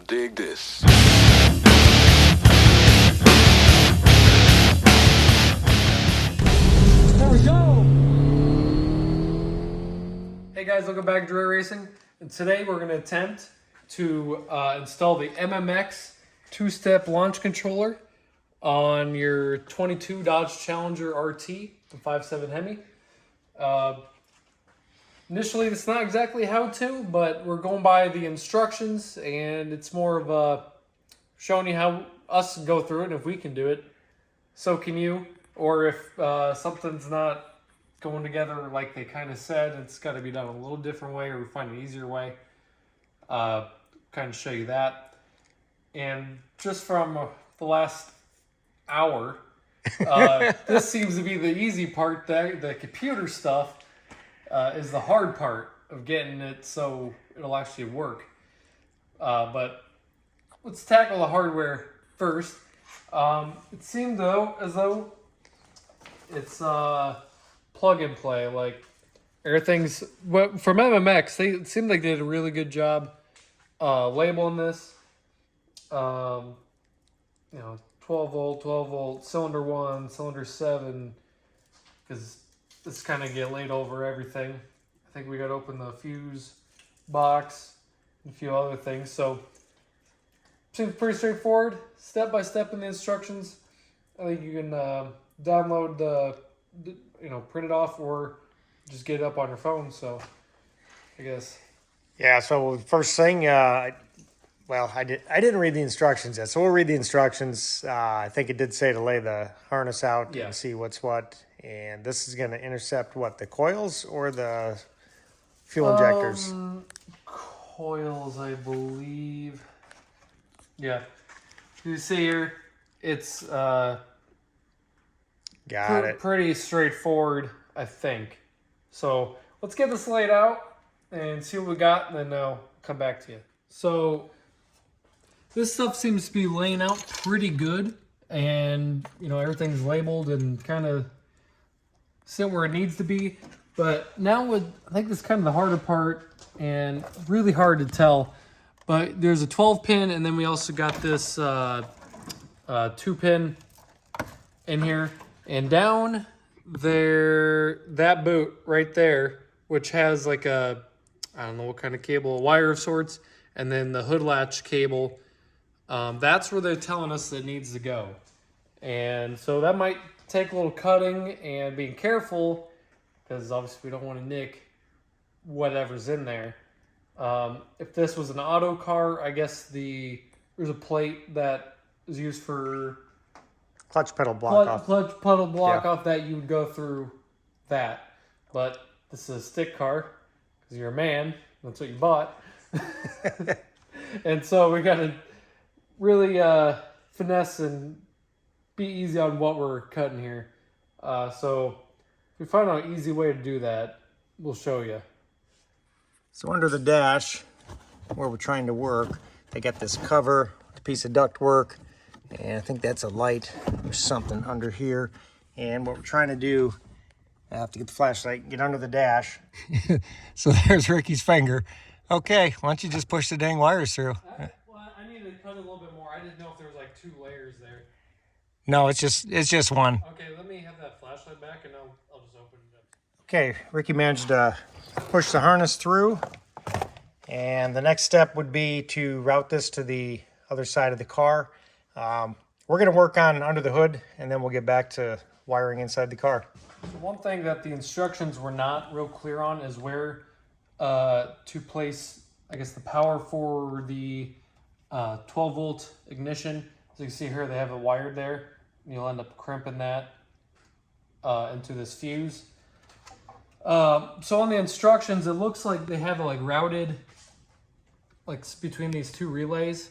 dig this. There we go! Hey guys, welcome back to Dry Racing. And today we're going to attempt to install the MMX two-step launch controller on your 22 Dodge Challenger RT, the 5.7 Hemi. Initially, it's not exactly how to, but we're going by the instructions, and it's more of showing you how us go through it, and if we can do it, so can you. Or if something's not going together like they kind of said, it's got to be done a little different way, or we find an easier way. Kind of show you that. And just from the last hour, this seems to be the easy part. The computer stuff is the hard part of getting it so it'll actually work. But let's tackle the hardware first. It seemed though as though it's plug and play. Like everything's from MMX. It seemed like they did a really good job labeling this. 12 volt, cylinder 1, cylinder 7, because this kind of get laid over everything. I think we got to open the fuse box and a few other things. So seems pretty straightforward, step by step in the instructions. I think you can download print it off or just get it up on your phone. So I guess. Yeah. So first thing, I didn't read the instructions yet, so we'll read the instructions. I think it did say to lay the harness out and see what's what. And this is going to intercept what, the coils or the fuel injectors? Coils, I believe. Yeah. You see here, it's pretty straightforward, I think. So let's get this laid out and see what we got, and then I'll come back to you. So this stuff seems to be laying out pretty good, and everything's labeled and kind of sit where it needs to be. But now I think this is kind of the harder part and really hard to tell. But there's a 12 pin, and then we also got this 2 pin in here, and down there, that boot right there, which has like I don't know what kind of cable, a wire of sorts, and then the hood latch cable. That's where they're telling us it needs to go. And so that might take a little cutting and being careful, because obviously we don't want to nick whatever's in there. If this was an auto car, I guess there's a plate that is used for Clutch pedal block off. Clutch pedal block off that you would go through that. But this is a stick car, because you're a man. That's what you bought. And so we got to really finesse and be easy on what we're cutting here. So if we find an easy way to do that, we'll show you. So under the dash, where we're trying to work, they got this cover, a piece of duct work, and I think that's a light or something under here. And what we're trying to do, I have to get the flashlight and get under the dash. So there's Ricky's finger. Okay, why don't you just push the dang wires through? I need to cut it a little bit more. I didn't know if there was like 2 layers there. No, it's just one. Okay, let me have that flashlight back, and I'll just open it up. Okay, Ricky managed to push the harness through. And the next step would be to route this to the other side of the car. We're going to work on under the hood, and then we'll get back to wiring inside the car. One thing that the instructions were not real clear on is where to place, I guess, the power for the 12 volt ignition. So you can see here they have it wired there, and you'll end up crimping that into this fuse. So on the instructions, it looks like they have it like routed like between these 2 relays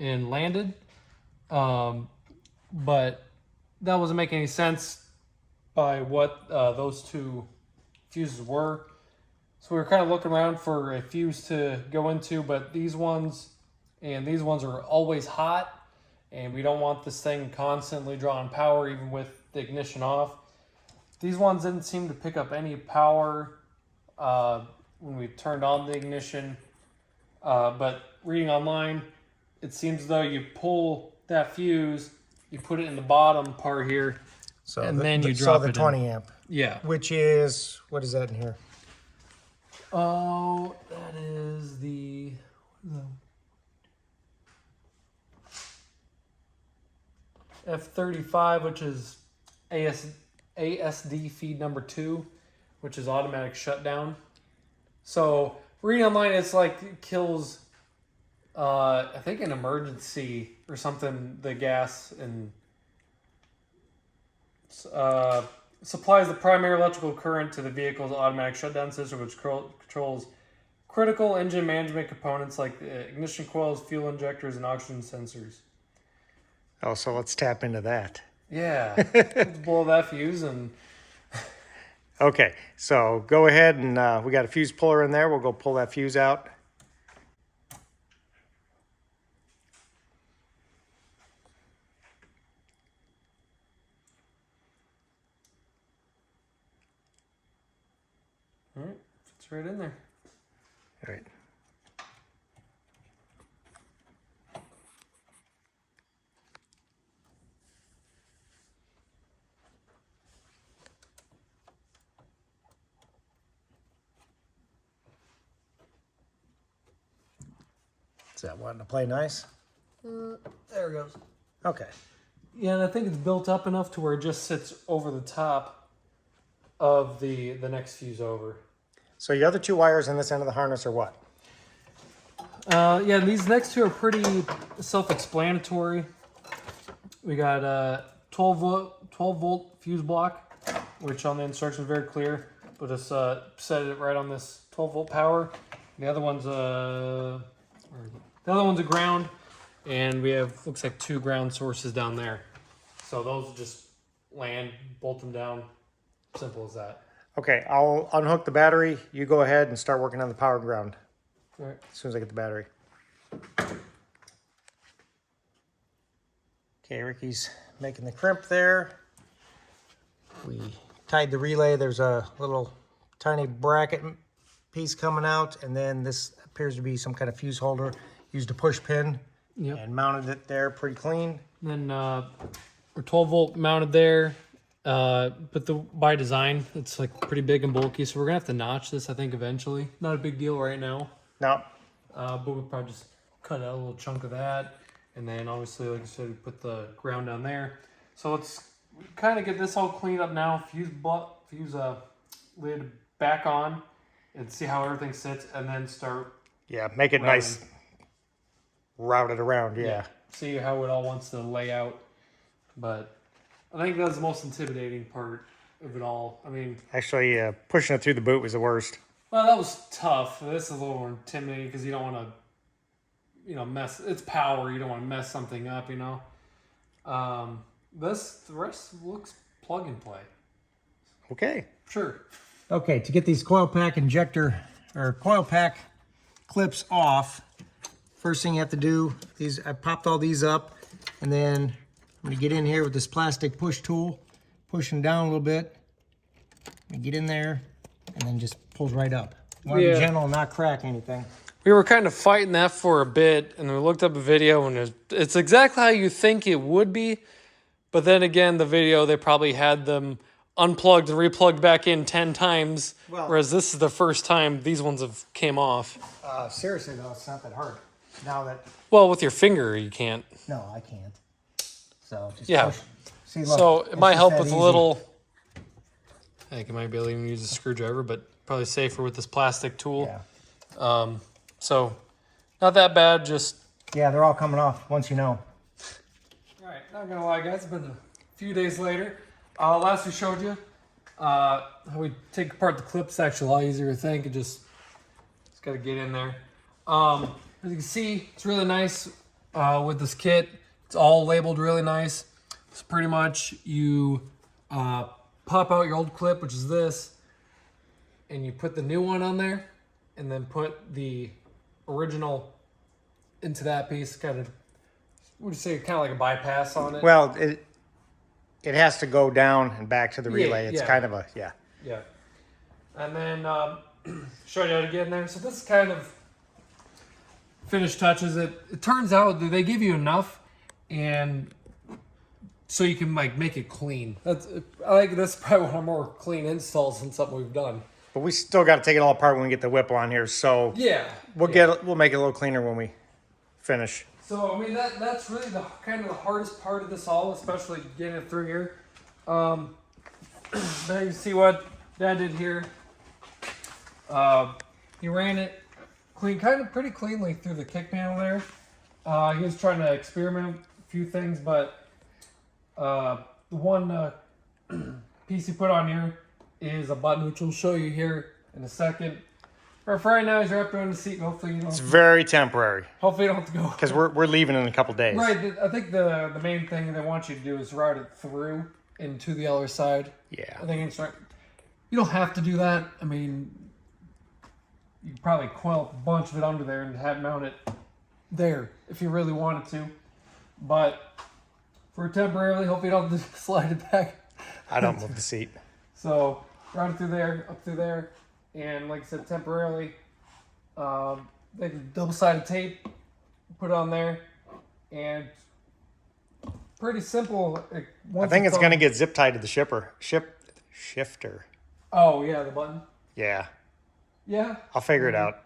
and landed. But that wasn't making any sense by what those 2 fuses were. So we were kind of looking around for a fuse to go into, but these ones are always hot, and we don't want this thing constantly drawing power even with the ignition off. These ones didn't seem to pick up any power when we turned on the ignition, but reading online, it seems though you pull that fuse, you put it in the bottom part here, So and then you drop the it 20 in. amp. Yeah. Which is, what is that in here? Oh, that is the F35, which is ASD feed number 2, which is automatic shutdown. So reading online, it's like it kills, I think an emergency or something. The gas and supplies the primary electrical current to the vehicle's automatic shutdown system, which controls critical engine management components like ignition coils, fuel injectors, and oxygen sensors. Oh, so let's tap into that. Yeah, let's blow that fuse and. Okay, so go ahead and we got a fuse puller in there. We'll go pull that fuse out. All right, fits right in there. All right. Is that wanting to play nice? There it goes. Okay. Yeah, and I think it's built up enough to where it just sits over the top of the next fuse over. So your other 2 wires in this end of the harness are what? Yeah, these next 2 are pretty self-explanatory. We got a 12 volt fuse block, which on the instructions is very clear. We'll just set it right on this 12 volt power. The other one's a ground, and we have looks like 2 ground sources down there. So those will just land, bolt them down. Simple as that. Okay, I'll unhook the battery. You go ahead and start working on the power ground All right. as soon as I get the battery. Okay, Ricky's making the crimp there. We tied the relay. There's a little tiny bracket piece coming out, and then this appears to be some kind of fuse holder. Used a push pin and mounted it there pretty clean. Then we're 12 volt mounted there, but by design it's like pretty big and bulky, so we're gonna have to notch this I think eventually. Not a big deal right now. No. But we'll probably just cut out a little chunk of that, and then obviously, like I said, we put the ground down there. So let's kind of get this all cleaned up now. Fuse lid back on, and see how everything sits, and then start. Yeah, make it nice. Route it around, yeah. See how it all wants to lay out. But I think that's the most intimidating part of it all. I mean, Actually, pushing it through the boot was the worst. well, that was tough. This is a little more intimidating because you don't want to, mess. It's power. You don't want to mess something up, The rest looks plug and play. Okay. Sure. Okay, to get these coil pack clips off, first thing you have to do, I popped all these up, and then I'm gonna get in here with this plastic push tool, push them down a little bit, and get in there, and then just pulls right up. You want to be gentle and not crack anything. We were kind of fighting that for a bit, and we looked up a video, and it's exactly how you think it would be, but then again, the video, they probably had them unplugged and replugged back in 10 times, whereas this is the first time these ones have came off. Seriously though, it's not that hard. Now that... Well, with your finger, you can't. No, I can't. So just push. See, look, So it might help with a little... I think it might be able to even use a screwdriver, but probably safer with this plastic tool. Yeah. So not that bad, just... Yeah, they're all coming off once you know. All right, not gonna lie, guys, it's been a few days later. Last we showed you how we take apart the clips. Actually, a lot easier to think. It just got to get in there. As you can see, it's really nice with this kit. It's all labeled really nice. It's pretty much you pop out your old clip, which is this, and you put the new one on there, and then put the original into that piece. Kind of, what would you say, kind of like a bypass on it? Well, it has to go down and back to the relay. It's yeah. kind of a, yeah. Yeah. And then show you how to get in there. So this kind of finish touches. It turns out that they give you enough, and so you can like make it clean. That's probably one of our more clean installs than something we've done. But we still got to take it all apart when we get the Whipple on here. So Yeah, we'll make it a little cleaner when we finish. So I mean that's really the kind of the hardest part of this all, especially getting it through here. Now you see what Dad did here. He ran it pretty cleanly through the kick panel there. He was trying to experiment a few things, but the one piece he put on here is a button, which we'll show you here in a second. For right now, he's wrapped around the seat. Hopefully, you don't. It's very temporary. Hopefully, you don't have to go. Because we're leaving in a couple days. Right. I think the main thing they want you to do is route it through into the other side. Yeah. I think it's right. You don't have to do that. I mean, you could probably quilt a bunch of it under there and have mount it there if you really wanted to. But for temporarily, hopefully, you don't have to slide it back. I don't move the seat. So route it through there, up through there. And like I said, temporarily, they did double-sided tape, put it on there, and pretty simple. I think it's going to get zip tied to the shifter. Oh, yeah, the button. Yeah. Yeah. I'll figure it out.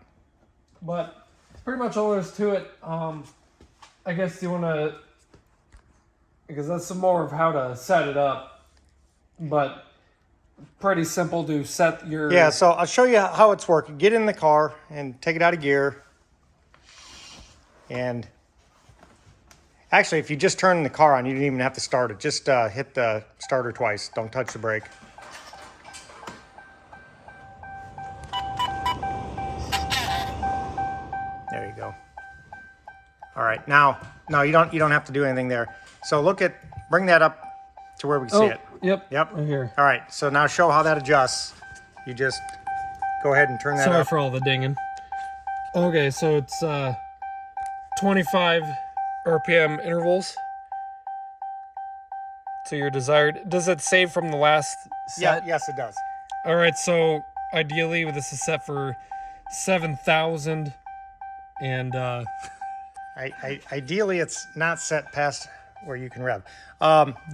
But pretty much all there is to it. I guess you want to, because that's some more of how to set it up. But pretty simple to set your... Yeah, so I'll show you how it's working. Get in the car and take it out of gear. And actually, if you just turn the car on, you don't even have to start it. Just hit the starter twice. Don't touch the brake. There you go. All right, now you don't have to do anything there. So bring that up to where we can see it. Yep. Yep. Right here. All right, so now show how that adjusts. You just go ahead and turn that Sorry up. for all the dinging. Okay, so it's 25 RPM intervals. So your desired... Does it save from the last set? Yeah, yes, it does. All right, so ideally this is set for 7,000. And Ideally, it's not set past where you can rev.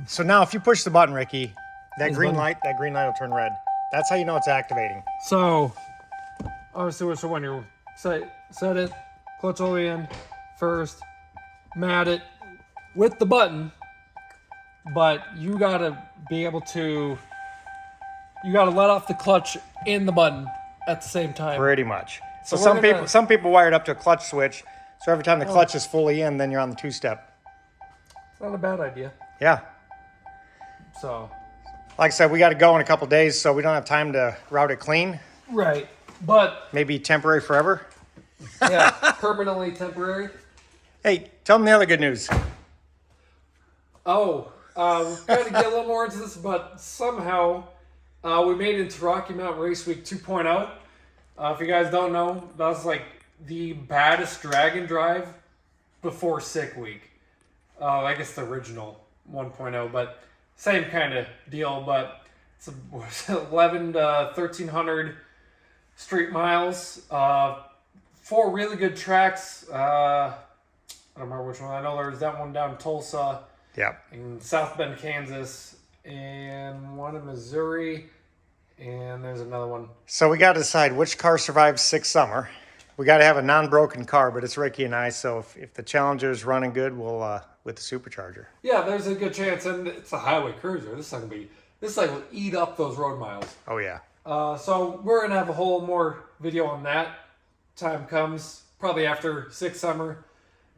So now if you push the button, Ricky, that green light will turn red. That's how you know it's activating. so obviously which one you set it, clutch all the way in first, mat it with the button, but you gotta be able to, you gotta let off the clutch and the button at the same time. Pretty much. So we're some people wire it up to a clutch switch. So every time the clutch is fully in, then you're on the two-step. It's not a bad idea. Yeah. So Like I said, we got to go in a couple days, so we don't have time to route it clean. right, but Maybe temporary forever. yeah, permanently temporary. Hey, tell them the other good news. Oh, we've got to get a little more into this, but somehow we made it into Rocky Mountain Race Week 2.0. If you guys don't know, that was like the baddest drag and drive before Sick Week. I guess the original 1.0, but same kind of deal. But it's 11 to 1,300 street miles. 4 really good tracks. I don't remember which one. I know there was that one down in Tulsa. Yeah. In South Bend, Kansas, and one in Missouri, and there's another one. So we got to decide which car survives Sick Summer. We got to have a non-broken car, but it's Ricky and I. So if the Challenger's running good, we'll with the supercharger. Yeah, there's a good chance, and it's a highway cruiser. This will eat up those road miles. Oh yeah. So we're gonna have a whole more video on that. Time comes probably after Sick Summer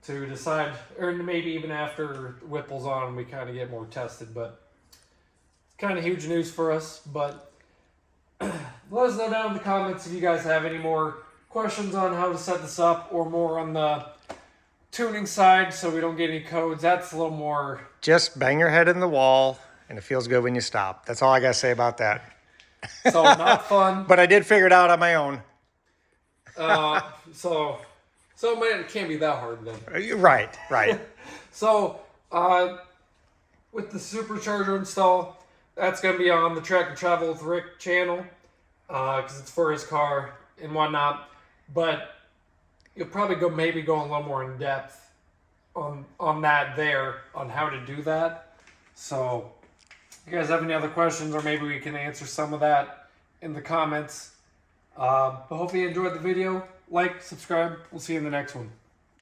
to decide, or maybe even after Whipple's on, we kind of get more tested. But it's kind of huge news for us. But let us know down in the comments if you guys have any more questions on how to set this up, or more on the tuning side, so we don't get any codes. That's a little more. Just bang your head in the wall, and it feels good when you stop. That's all I got to say about that. So not fun. But I did figure it out on my own. So man, it can't be that hard then. Right. So with the supercharger install, that's gonna be on the Track and Travel with Rick channel, because it's for his car and whatnot. But you'll probably maybe go a little more in depth on that there, on how to do that. So if you guys have any other questions, or maybe we can answer some of that in the comments. But hopefully you enjoyed the video. Like, subscribe. We'll see you in the next one.